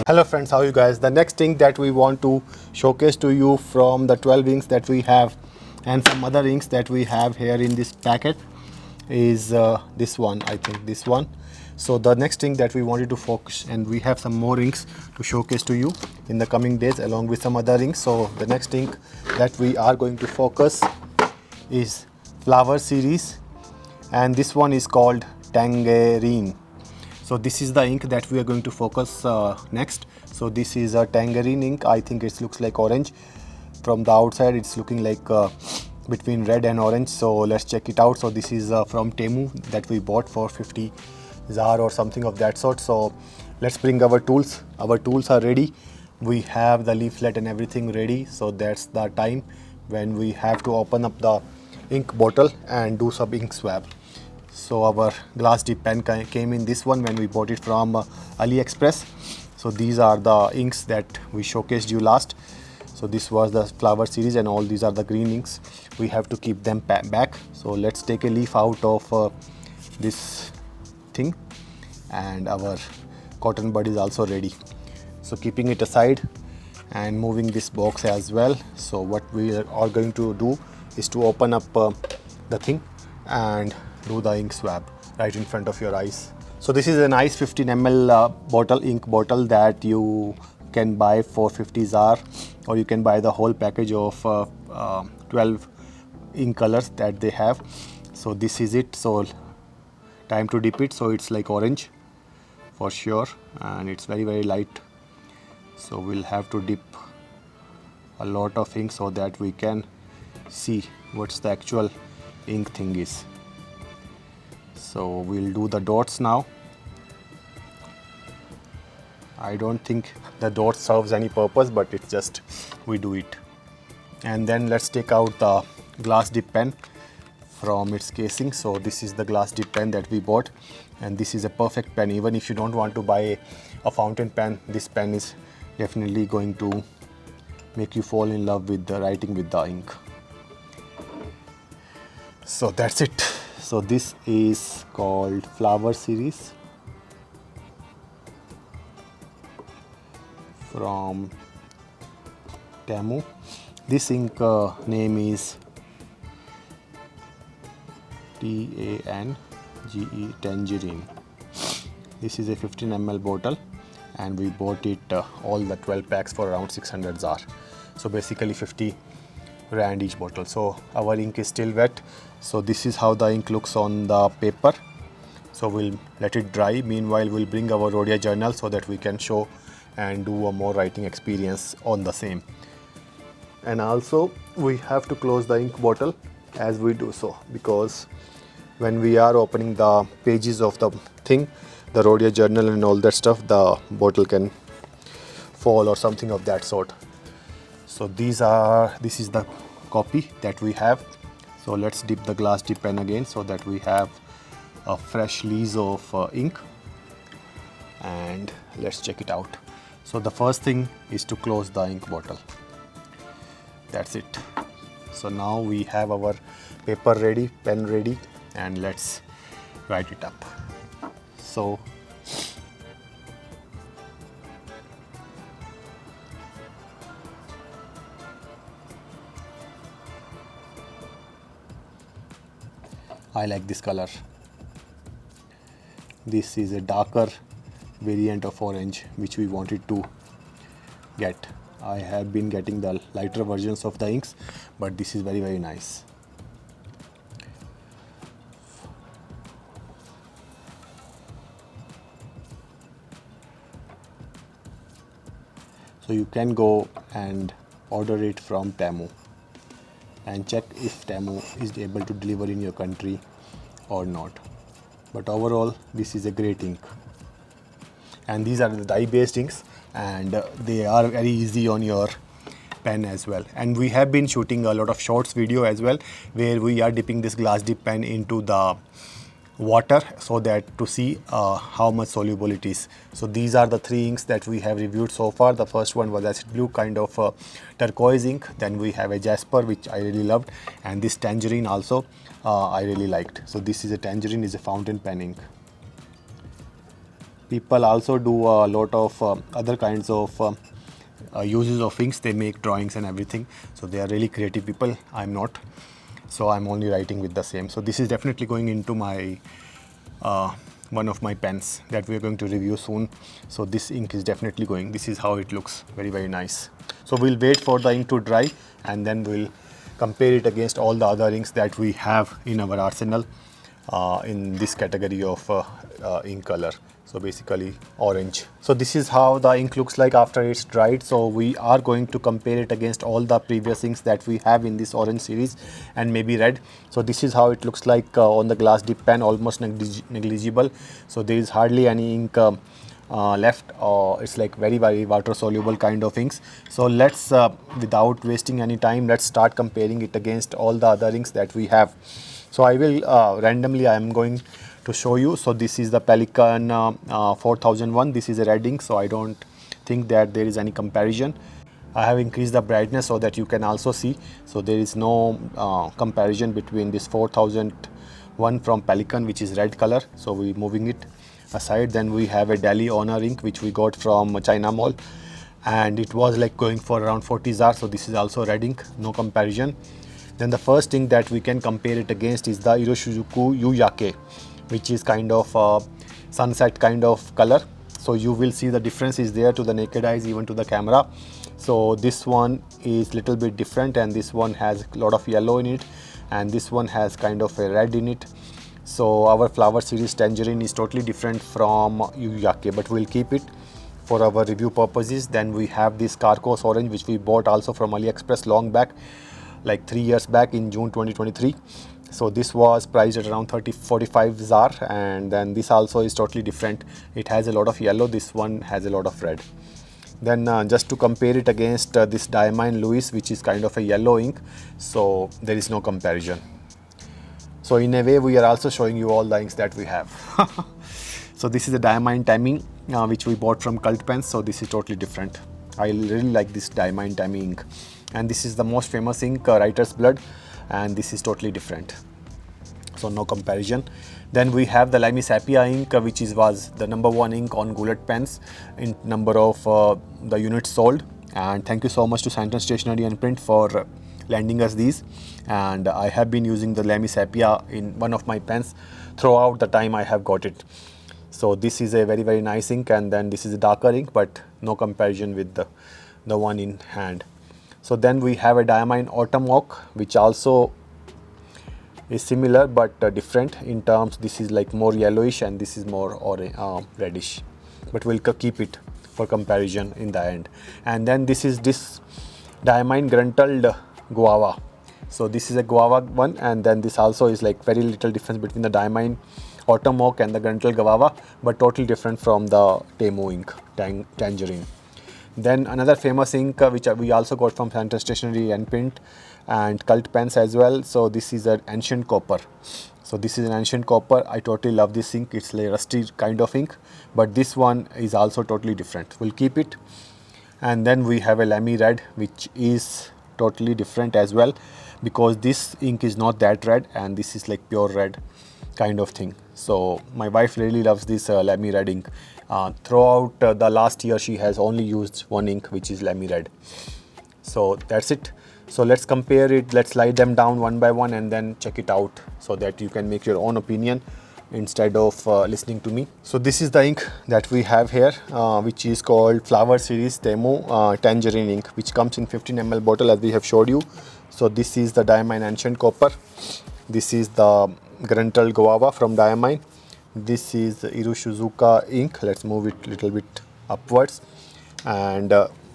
Hello friends, how are you guys? The next thing that we want to showcase to you from the 12 inks that we have and some other inks that we have here in this packet is this one, I think this one. So the next thing that we wanted to focus, and we have some more inks to showcase to you in the coming days along with some other inks. So the next ink that we are going to focus is flower series, and this one is called Tangerine. So this is the ink that we are going to focus next. So this is a Tangerine ink. I think it looks like orange. From the outside it's looking like between red and orange. So let's check it out. So this is from Temu that we bought for 50 ZAR or something of that sort. So let's bring our tools. Our tools are ready. We have the leaflet and everything ready. So that's the time when we have to open up the ink bottle and do some ink swab. So our glass dip pen came in this one when we bought it from AliExpress. So these are the inks that we showcased you last. So this was the flower series and all these are the green inks. We have to keep them back. So let's take a leaf out of this thing, and our cotton bud is also ready. So keeping it aside and moving this box as well. So what we are going to do is to open up the thing and do the ink swab right in front of your eyes. So this is a nice 15 ml bottle, ink bottle that you can buy for 50 ZAR, or you can buy the whole package of 12 ink colors that they have. So this is it. So time to dip it. So it's like orange for sure, and it's very light. So we'll have to dip a lot of ink so that we can see what's the actual ink thing is. So we'll do the dots now. I don't think the dot serves any purpose, but it's just we do it. And then let's take out the glass dip pen from its casing. So this is the glass dip pen that we bought, and this is a perfect pen. Even if you don't want to buy a fountain pen, this pen is definitely going to make you fall in love with the writing with the ink. So that's it. So this is called Flower Series from Temu. This ink name is Tange, Tangerine. This is a 15 ml bottle, and we bought it all the 12 packs for around 600 ZAR. So basically 50 rand each bottle. So our ink is still wet. So this is how the ink looks on the paper. So we'll let it dry. Meanwhile, we'll bring our Rhodia journal so that we can show and do a more writing experience on the same. And also we have to close the ink bottle as we do so, because when we are opening the pages of the thing, the Rhodia journal and all that stuff, the bottle can fall or something of that sort. So this is the copy that we have. So let's dip the glass dip pen again so that we have a fresh lease of ink, and let's check it out. So the first thing is to close the ink bottle. That's it. So now we have our paper ready, pen ready, and let's write it up. So I like this color. This is a darker variant of orange which we wanted to get. I have been getting the lighter versions of the inks, but this is very nice. So you can go and order it from Temu and check if Temu is able to deliver in your country or not. But overall, this is a great ink. And these are the dye-based inks, and they are very easy on your pen as well. And we have been shooting a lot of shorts video as well, where we are dipping this glass dip pen into the water so that to see how much soluble it is. So these are the three inks that we have reviewed so far. The first one was acid blue, kind of turquoise ink. Then we have a jasper, which I really loved, and this tangerine also I really liked. So this is a tangerine, is a fountain pen ink. People also do a lot of other kinds of uses of inks. They make drawings and everything, so they are really creative people. I'm not, so I'm only writing with the same. So this is definitely going into my one of my pens that we are going to review soon. So this ink is definitely going. This is how it looks, very, very nice. So we'll wait for the ink to dry, and then we'll compare it against all the other inks that we have in our arsenal in this category of ink color. So basically orange. So this is how the ink looks like after it's dried. So we are going to compare it against all the previous inks that we have in this orange series and maybe red. So this is how it looks like on the glass dip pen, almost negligible. So there is hardly any ink left. It's like very, very water soluble kind of inks. So let's without wasting any time, let's start comparing it against all the other inks that we have. So I will randomly, I am going to show you. So this is the Pelican 4001. This is a red ink, so I don't think that there is any comparison. I have increased the brightness so that you can also see. So there is no comparison between this 4001 from Pelican, which is red color. So we're moving it aside. Then we have a Delhi Honor ink, which we got from China Mall, and it was like going for around 40 ZAR. So this is also red ink, no comparison. Then the first thing that we can compare it against is the Iroshizuku Yuyake, which is kind of sunset kind of color. So you will see the difference is there to the naked eyes, even to the camera. So this one is little bit different, and this one has a lot of yellow in it, and this one has kind of a red in it. So our flower series Tangerine is totally different from Yuyake, but we'll keep it for our review purposes. Then we have this Carcos Orange, which we bought also from AliExpress long back, like 3 years back in June 2023. So this was priced at around 30-45 ZAR, and then this also is totally different. It has a lot of yellow, this one has a lot of red. Then just to compare it against this Diamine Lewis, which is kind of a yellow ink, so there is no comparison. So in a way, we are also showing you all the inks that we have. So this is a Diamine Temu, which we bought from Cult Pens. So this is totally different. I really like this Diamine Temu ink. And this is the most famous ink, Writer's Blood, and this is totally different. So no comparison. Then we have the Lamy Sepia ink, which was the #1 ink on Goulet pens in number of the units sold. And thank you so much to Santon Stationery and Print for lending us these. And I have been using the Lamy Sepia in one of my pens throughout the time I have got it. So this is a very, very nice ink, and then this is a darker ink, but no comparison with the one in hand. So then we have a Diamine Autumn Oak, which also is similar but different in terms. This is like more yellowish, and this is more reddish, but we'll keep it for comparison in the end. And then this is this Diamine Gruntled Guava. So this is a guava one, and then this also is like very little difference between the Diamine Autumn Oak and the Gruntled Guava, but totally different from the Temu ink, Tangerine. Then another famous ink which we also got from Santon Stationery and Print and Cult Pens as well. So this is an Ancient Copper. So this is an Ancient Copper. I totally love this ink. It's like rusty kind of ink, but this one is also totally different. We'll keep it. And then we have a Lamy Red, which is totally different as well, because this ink is not that red, and this is like pure red kind of thing. So my wife really loves this Lamy Red ink. Throughout the last year, she has only used one ink, which is Lamy Red. So that's it. So let's compare it. Let's slide them down one by one and then check it out, so that you can make your own opinion instead of listening to me. So this is the ink that we have here, which is called Flower Series Temu Tangerine ink, which comes in 15 ml bottle, as we have showed you. So this is the Diamine Ancient Copper. This is the Gruntled Guava from Diamine. This is Iroshizuka ink. Let's move it a little bit upwards. And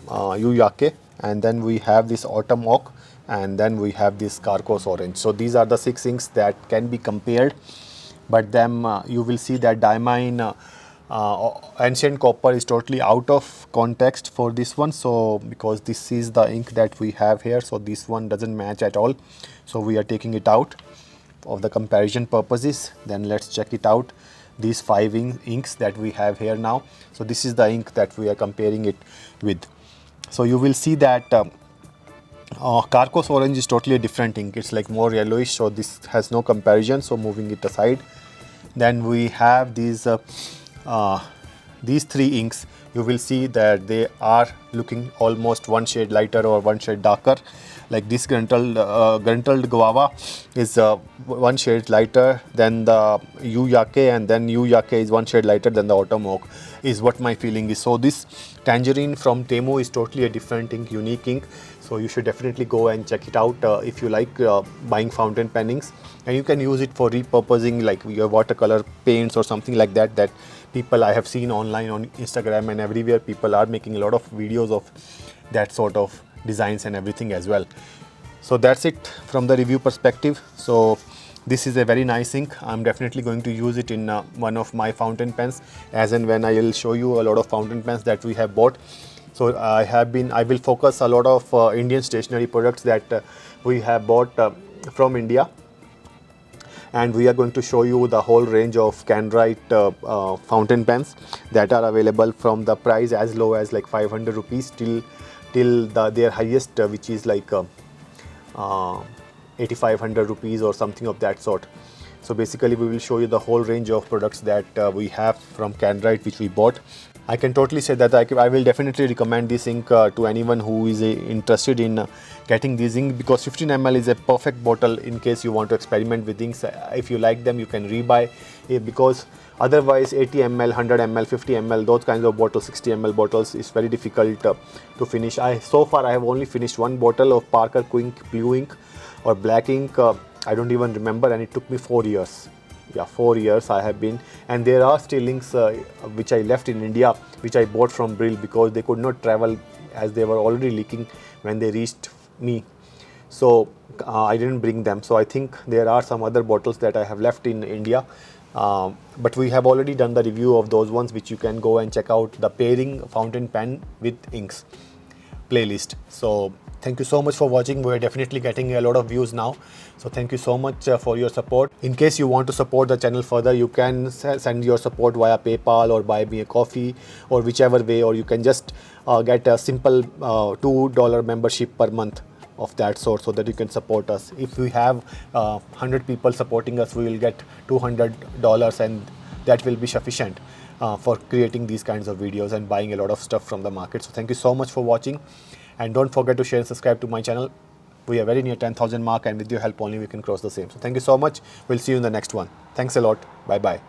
Yuyake. And then we have this Autumn Oak. And then we have this Carcos Orange. So these are the 6 inks that can be compared. But then you will see that Diamine Ancient Copper is totally out of context for this one. So because this is the ink that we have here, so this one doesn't match at all. So we are taking it out of the comparison purposes. Then let's check it out, these 5 inks that we have here now. So this is the ink that we are comparing it with. So you will see that Carcos Orange is totally a different ink. It's like more yellowish, so this has no comparison. So moving it aside. Then we have these these three inks, you will see that they are looking almost one shade lighter or one shade darker. Like this gruntled guava is one shade lighter than the yu yake, and then yu yake is one shade lighter than the autumn oak, is what my feeling is. So this tangerine from Temu is totally a different ink, unique ink. So you should definitely go and check it out if you like buying fountain pen inks, and you can use it for repurposing like your watercolor paints or something like that. That people I have seen online on Instagram and everywhere, people are making a lot of videos of that sort of designs and everything as well. So that's it from the review perspective. So this is a very nice ink. I'm definitely going to use it in one of my fountain pens, as and when I will show you a lot of fountain pens that we have bought. So I will focus a lot of Indian stationery products that we have bought from India, and we are going to show you the whole range of Tangerine fountain pens that are available from the price as low as like 500 rupees till their highest which is like 8500 rupees or something of that sort. So basically we will show you the whole range of products that we have from Tangerine which we bought. I can totally say that I will definitely recommend this ink to anyone who is interested in getting this ink, because 15 ml is a perfect bottle in case you want to experiment with inks. If you like them, you can rebuy it, because otherwise 80 ml, 100 ml, 50 ml, those kinds of bottles, 60 ml bottles is very difficult to finish. So far I have only finished one bottle of Parker Quink blue ink or black ink. I don't even remember, and it took me 4 years. Yeah, 4 years I have been, and there are still inks which I left in India, which I bought from Brill because they could not travel as they were already leaking when they reached me. So I didn't bring them. So I think there are some other bottles that I have left in India, but we have already done the review of those ones, which you can go and check out the pairing fountain pen with inks playlist. So thank you so much for watching. We're definitely getting a lot of views now, so thank you so much for your support. In case you want to support the channel further, you can send your support via PayPal or buy me a coffee or whichever way, or you can just get a simple $2 membership per month of that sort, so that you can support us. If we have 100 people supporting us, we will get $200, and that will be sufficient for creating these kinds of videos and buying a lot of stuff from the market. So thank you so much for watching, and don't forget to share and subscribe to my channel. We are very near 10,000 mark, and with your help only we can cross the same. So thank you so much. We'll see you in the next one. Thanks a lot. Bye bye.